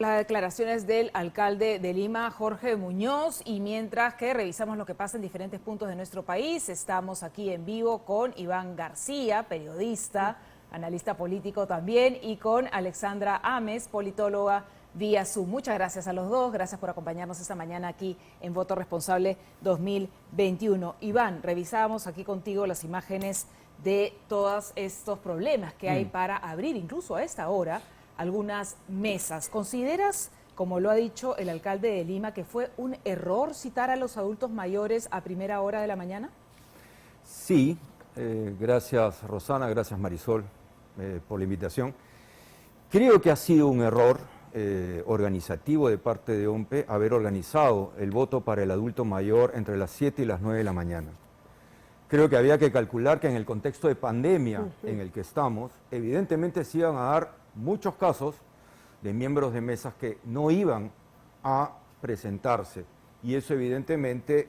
Las declaraciones del alcalde de Lima, Jorge Muñoz, y mientras que revisamos lo que pasa en diferentes puntos de nuestro país, estamos aquí en vivo con Iván García, periodista, analista político también, y con Alexandra Ames, politóloga vía Zoom. Muchas gracias a los dos, gracias por acompañarnos esta mañana aquí en Voto Responsable 2021. Iván, revisábamos aquí contigo las imágenes de todos estos problemas que hay para abrir, incluso a esta hora, algunas mesas. ¿Consideras, como lo ha dicho el alcalde de Lima, que fue un error citar a los adultos mayores a primera hora de la mañana? Sí, gracias Rosana, gracias Marisol por la invitación. Creo que ha sido un error organizativo de parte de OMPE haber organizado el voto para el adulto mayor entre las 7 y las 9 de la mañana. Creo que había que calcular que en el contexto de pandemia en el que estamos, evidentemente se iban a dar muchos casos de miembros de mesas que no iban a presentarse, y eso evidentemente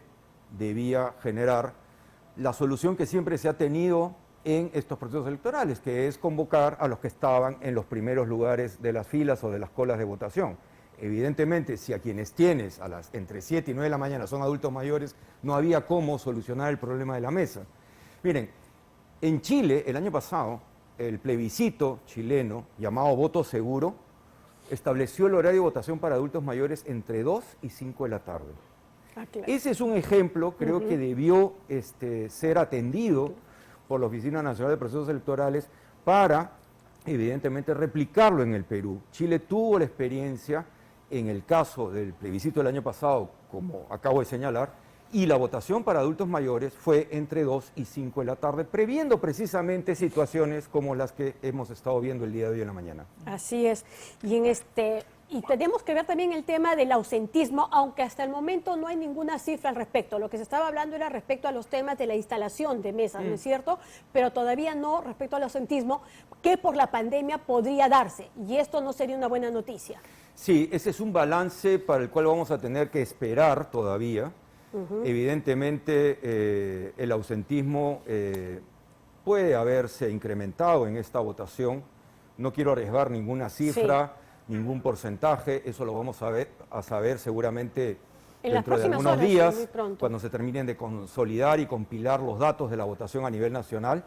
debía generar la solución que siempre se ha tenido en estos procesos electorales, que es convocar a los que estaban en los primeros lugares de las filas o de las colas de votación. Evidentemente, si a quienes tienes entre 7 y 9 de la mañana son adultos mayores, no había cómo solucionar el problema de la mesa. Miren, en Chile, el año pasado, el plebiscito chileno, llamado Voto Seguro, estableció el horario de votación para adultos mayores entre 2 y 5 de la tarde. Claro. Ese es un ejemplo, creo que debió ser atendido por la Oficina Nacional de Procesos Electorales para, evidentemente, replicarlo en el Perú. Chile tuvo la experiencia en el caso del plebiscito del año pasado, como acabo de señalar, y la votación para adultos mayores fue entre 2 y 5 de la tarde, previendo precisamente situaciones como las que hemos estado viendo el día de hoy en la mañana. Así es. Y tenemos que ver también el tema del ausentismo, aunque hasta el momento no hay ninguna cifra al respecto. Lo que se estaba hablando era respecto a los temas de la instalación de mesas, ¿no es cierto? Pero todavía no respecto al ausentismo, que por la pandemia podría darse. Y esto no sería una buena noticia. Sí, ese es un balance para el cual vamos a tener que esperar todavía. Evidentemente, el ausentismo puede haberse incrementado en esta votación. No quiero arriesgar ninguna cifra, ningún porcentaje. Eso lo vamos a saber seguramente dentro de algunos días, cuando se terminen de consolidar y compilar los datos de la votación a nivel nacional.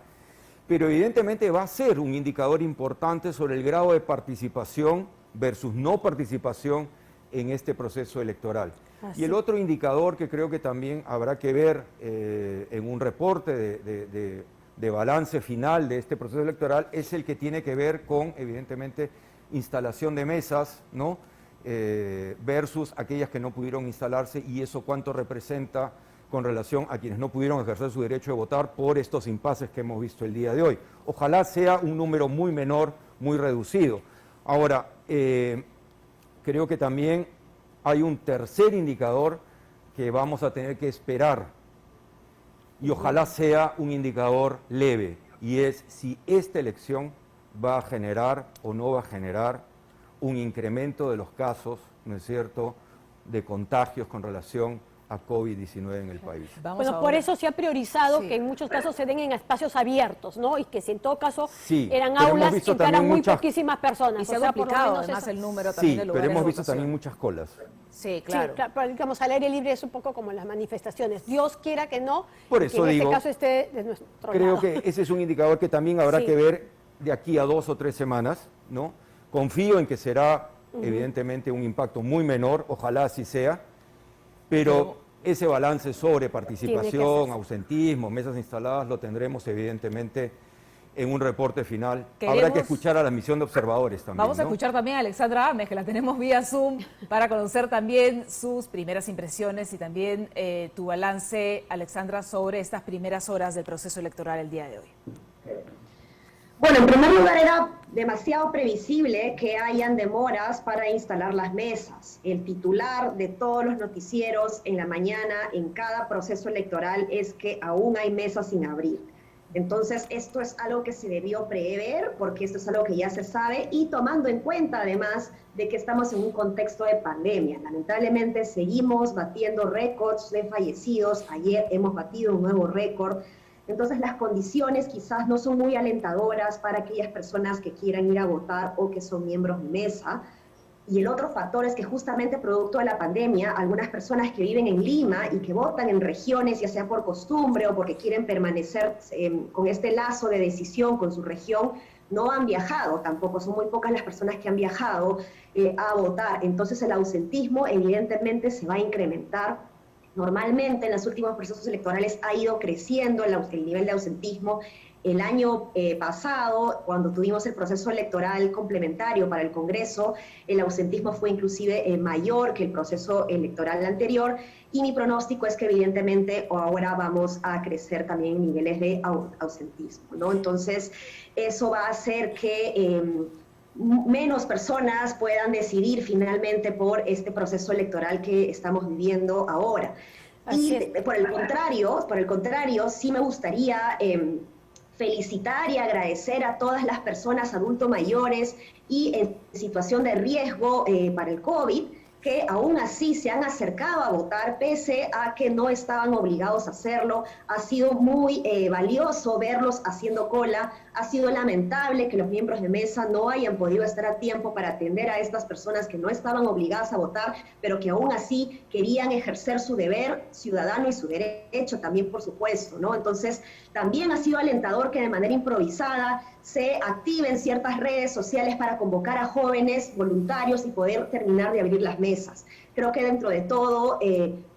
Pero evidentemente va a ser un indicador importante sobre el grado de participación versus no participación en este proceso electoral. Y el otro indicador que creo que también habrá que ver en un reporte de balance final de este proceso electoral es el que tiene que ver con, evidentemente, instalación de mesas, ¿no? Versus aquellas que no pudieron instalarse, y eso cuánto representa con relación a quienes no pudieron ejercer su derecho de votar por estos impases que hemos visto el día de hoy. Ojalá sea un número muy menor, muy reducido. Ahora, creo que también hay un tercer indicador que vamos a tener que esperar, y ojalá sea un indicador leve, y es si esta elección va a generar o no va a generar un incremento de los casos, ¿no es cierto?, de contagios con relación a COVID-19 en el país. Bueno, por eso se ha priorizado que en muchos casos se den en espacios abiertos, ¿no? Y que si en todo caso eran aulas que entraran muy poquísimas personas. Y se ha duplicado además el número también de lugares de votación. Pero hemos visto también muchas colas. Sí, claro. Sí, pero digamos, al aire libre es un poco como las manifestaciones. Dios quiera que no, por eso que en digo, este caso esté de nuestro lado. Creo que ese es un indicador que también habrá que ver de aquí a 2 o 3 semanas, ¿no? Confío en que será, evidentemente, un impacto muy menor, ojalá así sea, pero ese balance sobre participación, ausentismo, mesas instaladas, lo tendremos evidentemente en un reporte final. Habrá que escuchar a la misión de observadores también. Vamos a escuchar también a Alexandra Ames, que la tenemos vía Zoom, para conocer también sus primeras impresiones y también tu balance, Alexandra, sobre estas primeras horas del proceso electoral el día de hoy. Bueno, en primer lugar era demasiado previsible que hayan demoras para instalar las mesas. El titular de todos los noticieros en la mañana, en cada proceso electoral, es que aún hay mesas sin abrir. Entonces, esto es algo que se debió prever, porque esto es algo que ya se sabe, y tomando en cuenta, además, de que estamos en un contexto de pandemia. Lamentablemente, seguimos batiendo récords de fallecidos. Ayer hemos batido un nuevo récord. Entonces las condiciones quizás no son muy alentadoras para aquellas personas que quieran ir a votar o que son miembros de mesa. Y el otro factor es que justamente producto de la pandemia, algunas personas que viven en Lima y que votan en regiones, ya sea por costumbre o porque quieren permanecer con este lazo de decisión con su región, no han viajado tampoco, son muy pocas las personas que han viajado a votar. Entonces el ausentismo evidentemente se va a incrementar. Normalmente en los últimos procesos electorales ha ido creciendo el nivel de ausentismo. El año pasado, cuando tuvimos el proceso electoral complementario para el Congreso, el ausentismo fue inclusive mayor que el proceso electoral anterior, y mi pronóstico es que evidentemente ahora vamos a crecer también en niveles de ausentismo, ¿no? Entonces, eso va a hacer que menos personas puedan decidir finalmente por este proceso electoral que estamos viviendo ahora. Y por el contrario, sí me gustaría felicitar y agradecer a todas las personas adultos mayores y en situación de riesgo para el COVID, que aún así se han acercado a votar pese a que no estaban obligados a hacerlo. Ha sido muy valioso verlos haciendo cola. Ha sido lamentable que los miembros de mesa no hayan podido estar a tiempo para atender a estas personas que no estaban obligadas a votar, pero que aún así querían ejercer su deber ciudadano y su derecho también, por supuesto, ¿no? Entonces, también ha sido alentador que de manera improvisada se activen ciertas redes sociales para convocar a jóvenes voluntarios y poder terminar de abrir las mesas. Creo que dentro de todo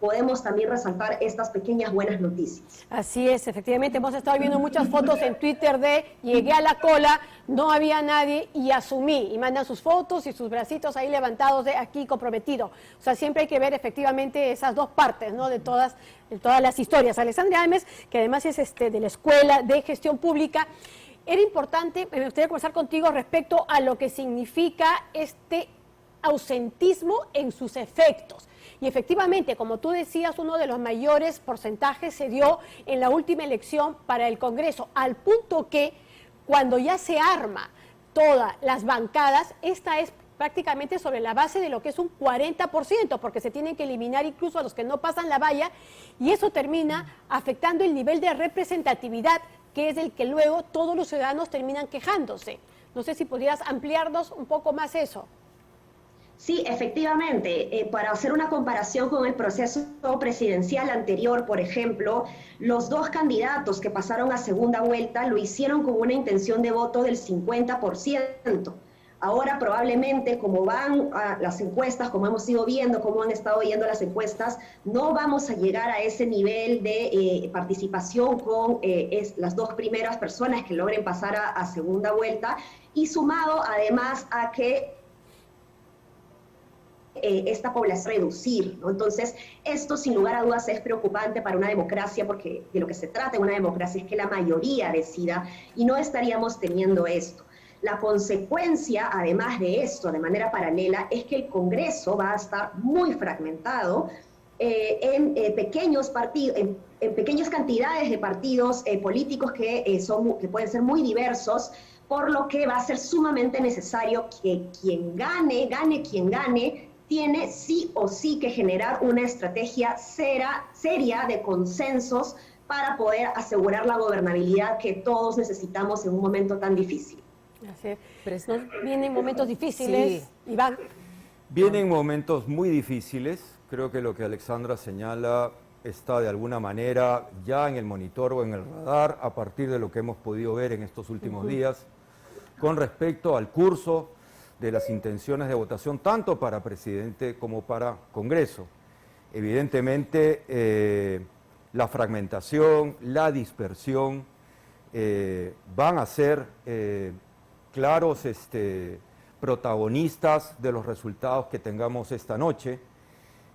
podemos también resaltar estas pequeñas buenas noticias. Así es, efectivamente, hemos estado viendo muchas fotos en Twitter de llegué a la cola, no había nadie y asumí, y mandan sus fotos y sus bracitos ahí levantados de aquí comprometido. O sea, siempre hay que ver efectivamente esas dos partes, ¿no? De todas las historias. Alexandria Almes, que además es de la Escuela de Gestión Pública, era importante, me gustaría conversar contigo respecto a lo que significa este ausentismo en sus efectos. Y efectivamente, como tú decías, uno de los mayores porcentajes se dio en la última elección para el Congreso, al punto que cuando ya se arma todas las bancadas, esta es prácticamente sobre la base de lo que es un 40%, porque se tienen que eliminar incluso a los que no pasan la valla, y eso termina afectando el nivel de representatividad, que es el que luego todos los ciudadanos terminan quejándose. No sé si podrías ampliarnos un poco más eso. Sí, efectivamente, para hacer una comparación con el proceso presidencial anterior, por ejemplo, los dos candidatos que pasaron a segunda vuelta lo hicieron con una intención de voto del 50%. Ahora probablemente, como van a las encuestas, como hemos ido viendo, como han estado viendo las encuestas, no vamos a llegar a ese nivel de participación con las dos primeras personas que logren pasar a segunda vuelta, y sumado además a que esta población reducir, ¿no? Entonces, esto sin lugar a dudas es preocupante para una democracia, porque de lo que se trata en una democracia es que la mayoría decida, y no estaríamos teniendo esto. La consecuencia, además de esto, de manera paralela, es que el Congreso va a estar muy fragmentado en pequeños partidos, en pequeñas cantidades de partidos políticos que pueden ser muy diversos, por lo que va a ser sumamente necesario que quien gane quien gane, tiene sí o sí que generar una estrategia seria de consensos para poder asegurar la gobernabilidad que todos necesitamos en un momento tan difícil. Así es. Vienen momentos difíciles, sí. Iván. Vienen momentos muy difíciles. Creo que lo que Alexandra señala está de alguna manera ya en el monitor o en el radar a partir de lo que hemos podido ver en estos últimos días con respecto al curso de las intenciones de votación tanto para presidente como para Congreso. Evidentemente la fragmentación, la dispersión van a ser claros protagonistas de los resultados que tengamos esta noche.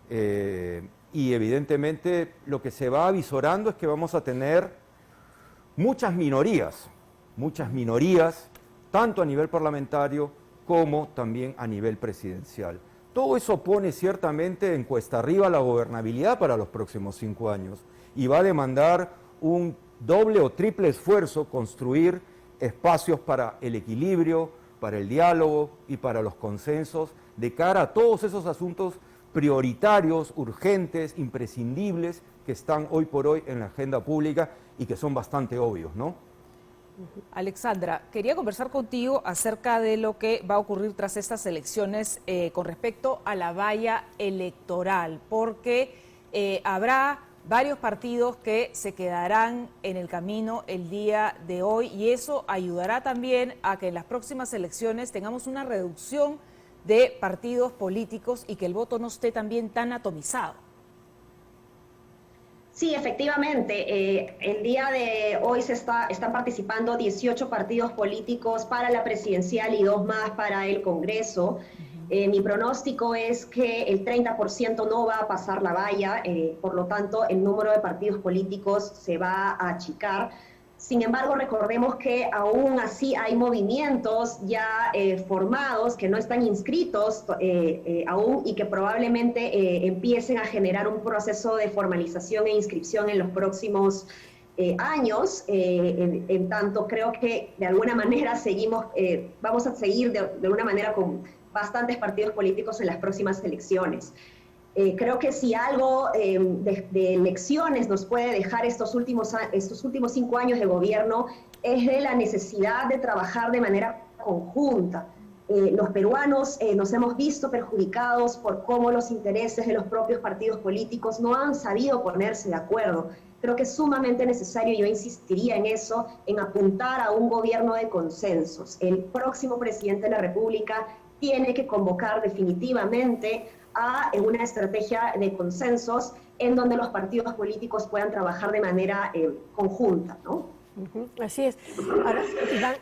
Y evidentemente lo que se va avisorando es que vamos a tener muchas minorías, tanto a nivel parlamentario como también a nivel presidencial. Todo eso pone ciertamente en cuesta arriba la gobernabilidad para los próximos 5 años y va a demandar un doble o triple esfuerzo construir espacios para el equilibrio, para el diálogo y para los consensos de cara a todos esos asuntos prioritarios, urgentes, imprescindibles que están hoy por hoy en la agenda pública y que son bastante obvios, ¿no? Alexandra, quería conversar contigo acerca de lo que va a ocurrir tras estas elecciones con respecto a la valla electoral, porque habrá varios partidos que se quedarán en el camino el día de hoy y eso ayudará también a que en las próximas elecciones tengamos una reducción de partidos políticos y que el voto no esté también tan atomizado. Sí, efectivamente. El día de hoy están participando 18 partidos políticos para la presidencial y 2 más para el Congreso. Mi pronóstico es que el 30% no va a pasar la valla, por lo tanto el número de partidos políticos se va a achicar. Sin embargo, recordemos que aún así hay movimientos ya formados que no están inscritos aún y que probablemente empiecen a generar un proceso de formalización e inscripción en los próximos años. En tanto, creo que de alguna manera vamos a seguir de alguna manera con bastantes partidos políticos en las próximas elecciones. Creo que si algo de elecciones nos puede dejar estos últimos 5 años de gobierno es de la necesidad de trabajar de manera conjunta. Los peruanos nos hemos visto perjudicados por cómo los intereses de los propios partidos políticos no han sabido ponerse de acuerdo. Creo que es sumamente necesario, yo insistiría en eso, en apuntar a un gobierno de consensos. El próximo presidente de la República tiene que convocar definitivamente a una estrategia de consensos en donde los partidos políticos puedan trabajar de manera conjunta, ¿no? Así es. Ahora, Iván,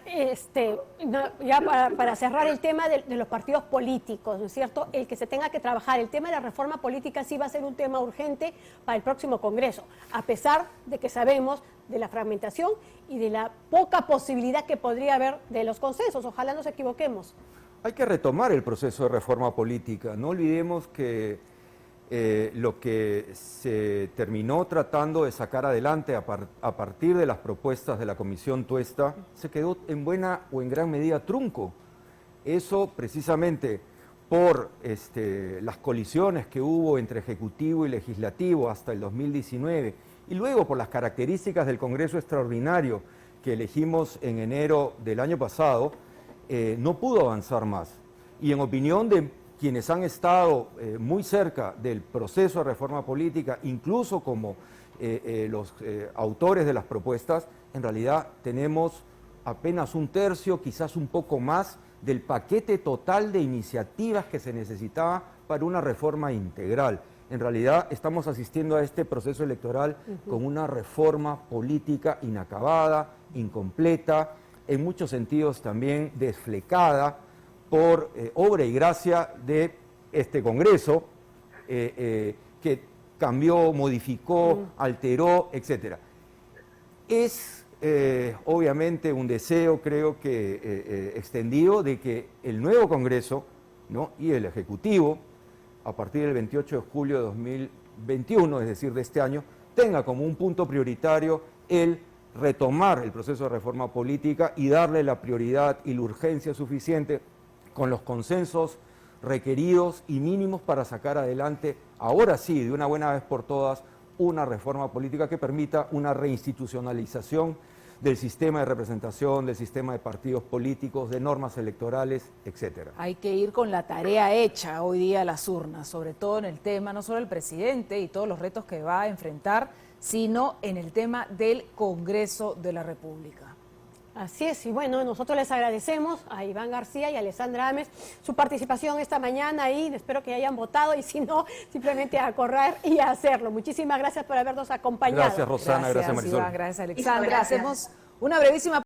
ya para cerrar el tema de los partidos políticos, ¿no es cierto? El que se tenga que trabajar, el tema de la reforma política sí va a ser un tema urgente para el próximo Congreso, a pesar de que sabemos de la fragmentación y de la poca posibilidad que podría haber de los consensos. Ojalá nos equivoquemos. Hay que retomar el proceso de reforma política. No olvidemos que lo que se terminó tratando de sacar adelante a partir de las propuestas de la Comisión Tuesta se quedó en buena o en gran medida trunco. Eso precisamente por las colisiones que hubo entre Ejecutivo y Legislativo hasta el 2019 y luego por las características del Congreso Extraordinario que elegimos en enero del año pasado, no pudo avanzar más. Y en opinión de quienes han estado muy cerca del proceso de reforma política, incluso como los autores de las propuestas, en realidad tenemos apenas un tercio, quizás un poco más, del paquete total de iniciativas que se necesitaba para una reforma integral. En realidad estamos asistiendo a este proceso electoral con una reforma política inacabada, incompleta, en muchos sentidos también desflecada por obra y gracia de este Congreso, que cambió, modificó, alteró, etc. Es obviamente un deseo, creo que extendido, de que el nuevo Congreso, ¿no?, y el Ejecutivo, a partir del 28 de julio de 2021, es decir, de este año, tenga como un punto prioritario el retomar el proceso de reforma política y darle la prioridad y la urgencia suficiente con los consensos requeridos y mínimos para sacar adelante, ahora sí, de una buena vez por todas, una reforma política que permita una reinstitucionalización del sistema de representación, del sistema de partidos políticos, de normas electorales, etcétera. Hay que ir con la tarea hecha hoy día a las urnas, sobre todo en el tema, no solo el presidente y todos los retos que va a enfrentar, sino en el tema del Congreso de la República. Así es, y bueno, nosotros les agradecemos a Iván García y a Alessandra Ames su participación esta mañana y espero que hayan votado y si no, simplemente a correr y a hacerlo. Muchísimas gracias por habernos acompañado. Gracias, Rosana, gracias Marisol. Iván, gracias, Alexandra. Hacemos una brevísima